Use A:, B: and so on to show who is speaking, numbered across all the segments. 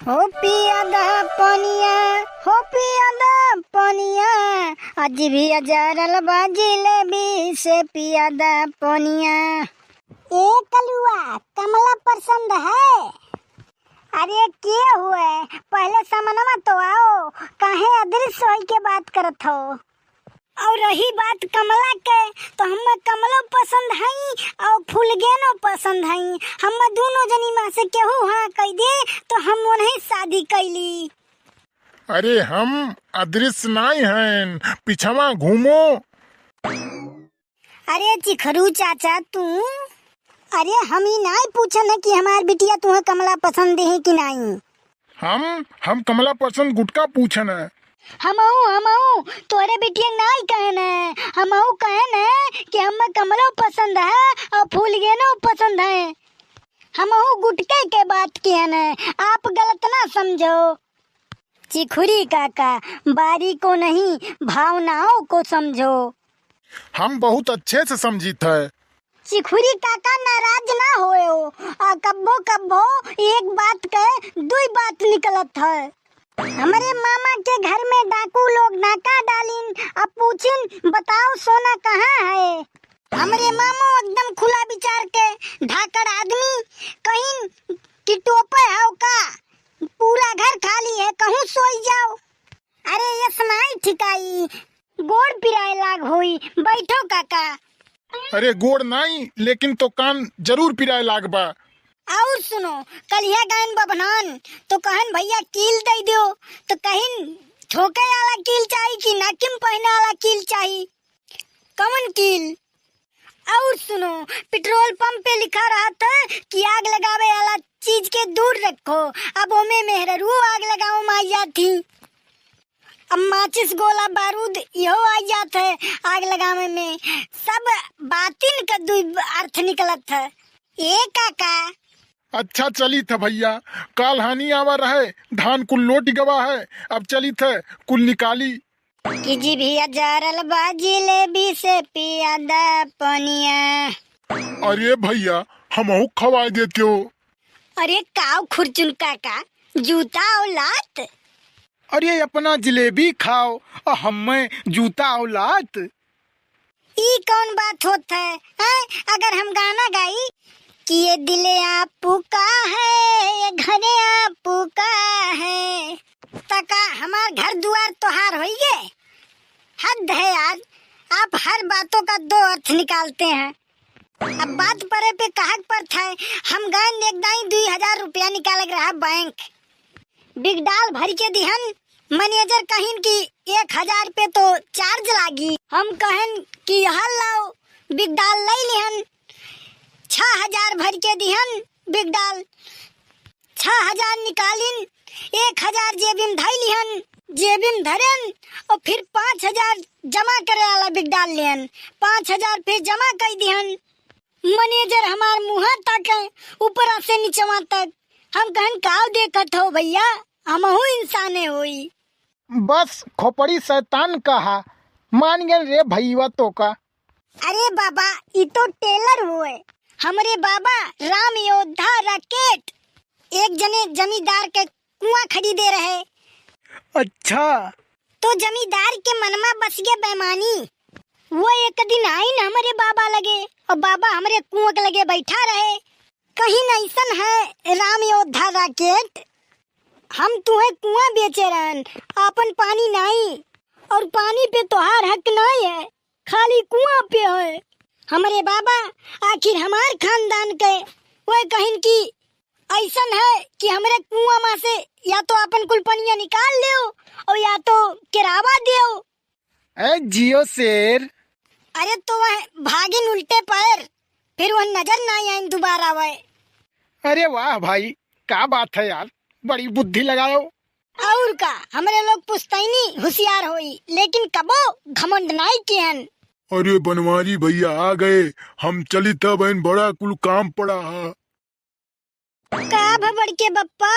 A: हो पिया दा पनिया, हो पिया दा पनिया, आज भी अजरल जिलेबी से पिया दा पनिया। ए कलुआ, कमला पसंद है? अरे क्या हुआ, पहले सामनमा तो आओ, काहे अदृश्य होई के बात करत हो। और रही बात कमला के, तो हम कमलो पसंद हई और फूलगेनो पसंद हई। हम दोनों जनी में से केहू हाँ कह दे तो हम उन्हें शादी कैली।
B: अरे हम अदृश्य नहीं हैं, पिछवा घूमो।
A: अरे चिखरू चाचा तू, अरे हम ही नहीं पूछन है कि हमार बिटिया तुम्हें कमला पसंद है कि नहीं।
B: हम कमला पसंद गुटका पूछन है।
A: हमऊ तोरे बिटिया नहीं कहना है, हमऊ कहना है कि हम कमलो पसंद है और फूलगेनो पसंद है। हमऊ गुटके के बात कहना है, आप गलत ना समझो। चिखुरी काका, बारी को नहीं भावनाओं को समझो।
B: हम बहुत अच्छे से समझित है।
A: चिखुरी काका नाराज ना होयो, कब्बो कब्बो एक बात के दुई बात निकलत है। हमारे मामा के घर में डाकू लोग नाका डालिन, अब पूछिन बताओ सोना कहाँ है। हमारे मामो एकदम खुला विचार के धाकड़ आदमी, कहीं कि टोपे हो का, पूरा घर खाली है, कहूँ सोई जाओ। अरे ये सुनाई ठिकाई, गोड़ पिराए लाग हुई, बैठो काका।
B: अरे गोड़ नहीं, लेकिन तो कान जरूर पिराए लागबा।
A: और सुनो, कलिया गायन बबनान तो कहन भैया कील दे दो, तो कहीं ठोके वाला कील चाहिए कि नाकिम पहने वाला कील चाहिए, कौन कील। और सुनो, पेट्रोल पंप पे लिखा रहा था कि आग लगावे वाला चीज के दूर रखो, अब ओमे मेहररू आग लगाओ माइया थी। अब माचिस गोला बारूद यो आ जात है आग लगावे में, सब बातिन का दुई अर्थ निकलत है। ए काका,
B: अच्छा चली था भैया, काल हानि आवा रहे, धान कुल लोट गवा है, अब चली थे कुल निकाली।
A: कि जी भी अजरल जिलेबी से पिया दा पनिया।
B: अरे भैया हमहू खवाए देते हो।
A: अरे काव खुरचुन काका, जूता और लात।
C: अरे अपना जलेबी खाओ और हमें जूता और लात।
A: ई कौन बात होता है, अगर हम गाना गाई कि ये दिल आपू का है, ये घरे आपू का है, तका हमार घर द्वार तोहार होई गे। हद है यार, आप हर बातों का दो अर्थ निकालते हैं। अब बात परे पे कहा पर था, हम गए एक दाई 2000 रुपया निकाल रहा बैंक, बिग डाल भर के दिहन, मैनेजर कहिन कि 1000 पे तो चार्ज लागी। हम कहन कि हल लाओ, बिग डाल ले लिहन, 6000 भर के दिहन बिग डाल, 6000 निकालिन, 1000 जेबिम धई लिहन, जेबिम धरन और फिर 5000 जमा करे वाला बिग डाल लिहन, 5000 फिर जमा कर दिहन। मैनेजर हमार मुँह तक ऊपर से नीचवा तक, हम कहन काव देखत हो भैया, हमहू इंसाने होई।
C: बस खोपड़ी शैतान कहा, मान गए रे भैया तो का।
A: अरे बाबा, ये तो टेलर हुए, हमारे बाबा राम योद्धा राकेट एक जने जमींदार के कुआं खरीदे रहे।
C: अच्छा,
A: तो जमींदार के मनमा बस गए बेमानी, वो एक दिन आई न हमारे बाबा लगे और बाबा हमारे कुआं के लगे बैठा रहे। कहीं ऐसन है राम योद्धा राकेट, हम तुम्हें कुआं बेचे रहन, अपन पानी नहीं, और पानी पे तोहार हक नहीं है, खाली कुआं पे है। हमारे बाबा आखिर हमार खानदान के वो कहिन की ऐसन है कि हमारे कुआं में से या तो अपन कुल पनिया निकाल ले और या तो किरावा दो।
C: ए जियो शेर।
A: अरे तो वह भागिन उल्टे पैर, फिर वह नजर ना आए दोबारा वह।
C: अरे वाह भाई, क्या बात है यार, बड़ी बुद्धि लगाओ।
A: और का हमारे लोग पुस्तैनी होशियार होई, लेकिन कबो घमंड नहीं कियन।
B: अरे बनवारी भैया आ गए, हम चली था बहन, बड़ा कुल काम पड़ा है।
A: का भबड़ के बप्पा,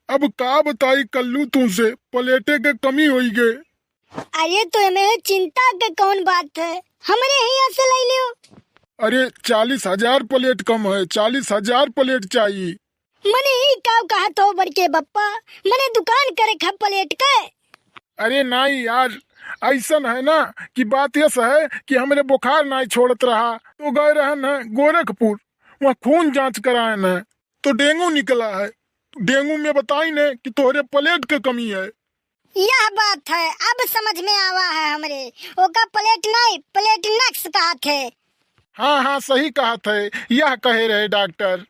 B: अब का बताई कल्लू तुमसे, प्लेटे के कमी होई गे।
A: अरे तो में चिंता के कौन बात है, हमारे यहाँ से ले लियो।
B: अरे 40,000 प्लेट कम है, 40,000 प्लेट चाहिए।
A: मने ही कहा तो बड़के बप्पा, मने दुकान करे खा प्लेट के।
B: अरे नहीं यार, ऐसा है ना कि बात यह है कि हमरे बुखार नहीं छोड़त रहा, तो गए रहन है गोरखपुर, वहाँ खून जांच कराए न तो डेंगू निकला है। डेंगू में बताई ने कि तोहरे प्लेट के कमी है।
A: यह बात है, अब समझ में आवा है हमरे। ओका प्लेट नहीं, प्लेट नक्स कहा थे।
B: हाँ हाँ सही कहा थे, यह कहे रहे डॉक्टर।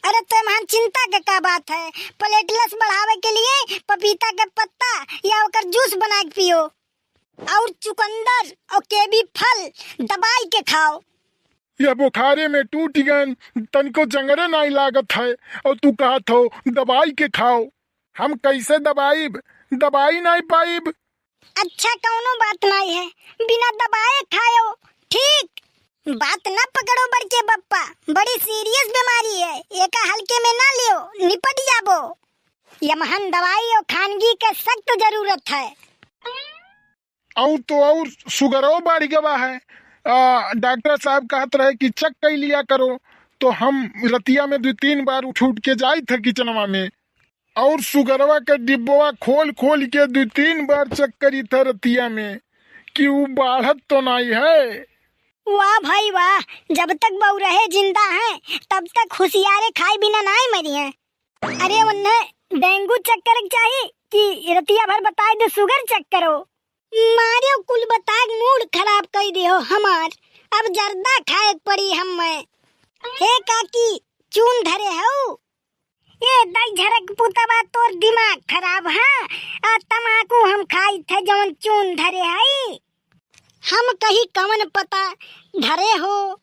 A: अरे तो महान चिंता के का बात है, प्लेटलेस बढ़ावे के लिए पपीता के पत्ता या ओकर जूस बना के पियो, और चुकंदर और केबी फल दबाई के खाओ।
B: यह बुखारे में टूट गन, तनिको जंगरे नहीं लागत है, और तू कहत हो दवाई के खाओ। हम कैसे दबाइब, दवाई नहीं पाइब।
A: अच्छा कौनो बात नहीं है, बिना दबाए खाओ, ठीक। बात न पकड़ो बड़के बप्पा, बड़ी सीरियस बीमारी है, एका हल्के में ना लियो, निपट जाबो। यमहन दवाई और खानगी के सख्त जरूरत है।
B: और तो और शुगरो बढ़ गवा है। डॉक्टर साहब कहत रहे कि चेक कर लिया करो, तो हम रतिया में 2-3 बार उठ के जाए थे किचनवा में, और शुगरवा के डिब्बवा खोल खोल के 2-3 बार चेक करी थे रतिया में कि वो बढ़त तो नहीं है।
A: वाह भाई वाह, जब तक बहू रहे जिंदा है तब तक होशियारे खाए बिना नहीं मरी है। अरे उन्हें डेंगू चेक करे चाहिए कि रतिया भर बताए दे शुगर चेक करो। मारे कुल बता मूड खराब कर दियो हमार, अब जर्दा खाए पड़ी हम मैं। हे काकी चून धरे हो, ये दई झरक पुतबा तोर दिमाग खराब है। तमाकू हम खाई थे जवन चून धरे है, हम कहीं कवन पता धरे हो।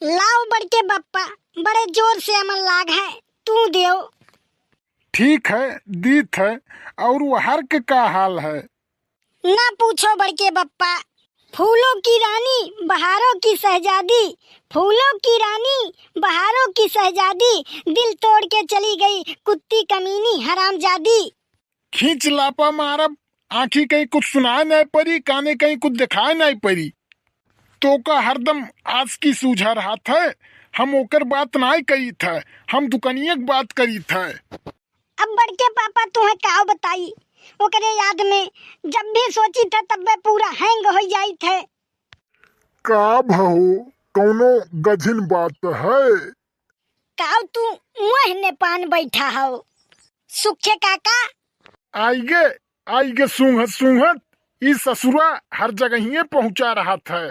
A: लाओ बड़के बप्पा, बड़े जोर से अमल लाग है, तू देओ।
B: ठीक है दीत है। और वो हर्क का हाल है?
A: ना पूछो बड़के बप्पा, फूलों की रानी बहारों की शहजादी, फूलों की रानी बहारों की शहजादी, दिल तोड़ के चली गई कुत्ती कमीनी हरामजादी।
B: खींच लापा मारब, आँखी कहीं कुछ सुनाए नहीं पड़ी, काने कहीं कुछ दिखाए नहीं पड़ी, तो का हरदम आज की सूझा रहा था। हम ओकर बात नहीं करी था, हम दुकानिया की बात करी था।
A: अब बड़के पापा तुम्हें क्या बताई, ओकरे याद में जब भी सोची था तब वे पूरा हैंग हो जाई थे।
B: का भहो कौनो गझिन बात है?
A: काव तू मुँह पान बैठा हो, सुखे काका।
B: आइगे सूंघत सूंघत इस ससुरा हर जगह ही पहुंचा रहा था।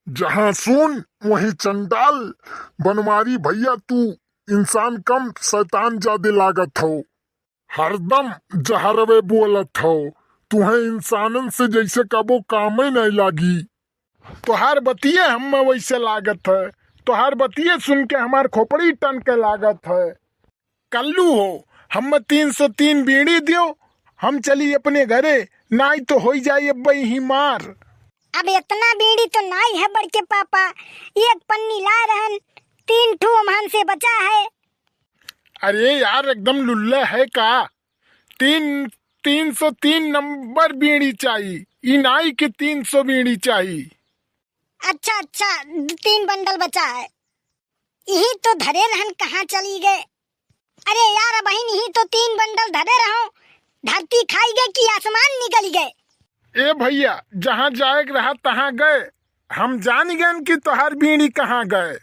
B: जहां सुन वहीं चंडाल। बनवारी भैया तू इंसान कम शैतान ज्यादा लागत हो, हरदम जहरवे बोलत हो, तुम्हें इंसानन से जैसे कबो काम ही नहीं लागी। तोहार बतिये हम वैसे लागत है, तोहार बतिये सुन के हमार खोपड़ी टन के लागत है। कल्लू हो, हम 303 बीड़ी दियो, हम चली अपने घरे, नाई तो हो जाए बई ही मार।
A: अब इतना बीड़ी तो नहीं है बड़के पापा, एक पन्नी ला रहन, 3 ठू हमहन से बचा है।
B: अरे यार एकदम लुल्ला है का, 303 नंबर बीड़ी चाहिए, इनाई के 300 बीड़ी चाहिए।
A: अच्छा 3 बंडल बचा है, यही तो धरे रहन कहाँ चली गए। अरे यार बहन यही तो 3 बंडल धरे रहो, धरती खाई गए कि आसमान निकल गए।
B: ए भैया जहाँ जाए रहा तहाँ गए, हम जान गए कि तोहार बीड़ी कहाँ गए।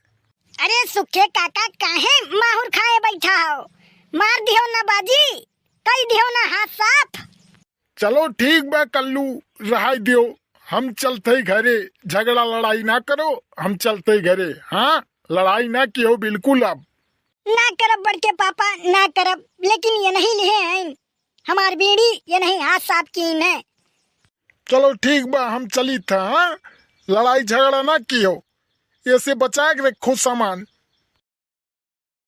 A: अरे सुखे काका काहे माहुर खाए बैठा हो, मार दियो ना बाजी, कई दियो ना हाथ साफ।
B: चलो ठीक बा कल्लू, रहा दियो, हम चलते घरे, झगड़ा लड़ाई ना करो, हम चलते घरे। हाँ लड़ाई ना कियो बिल्कुल। अब
A: ना करब बड़के पापा ना करब, लेकिन ये नहीं लिए हैं हमार बीड़ी, ये नहीं हाथ साफ की है।
B: चलो ठीक बा, हम चली था। हाँ लड़ाई झगड़ा ना कियो, ऐसे बचा के रखो सामान।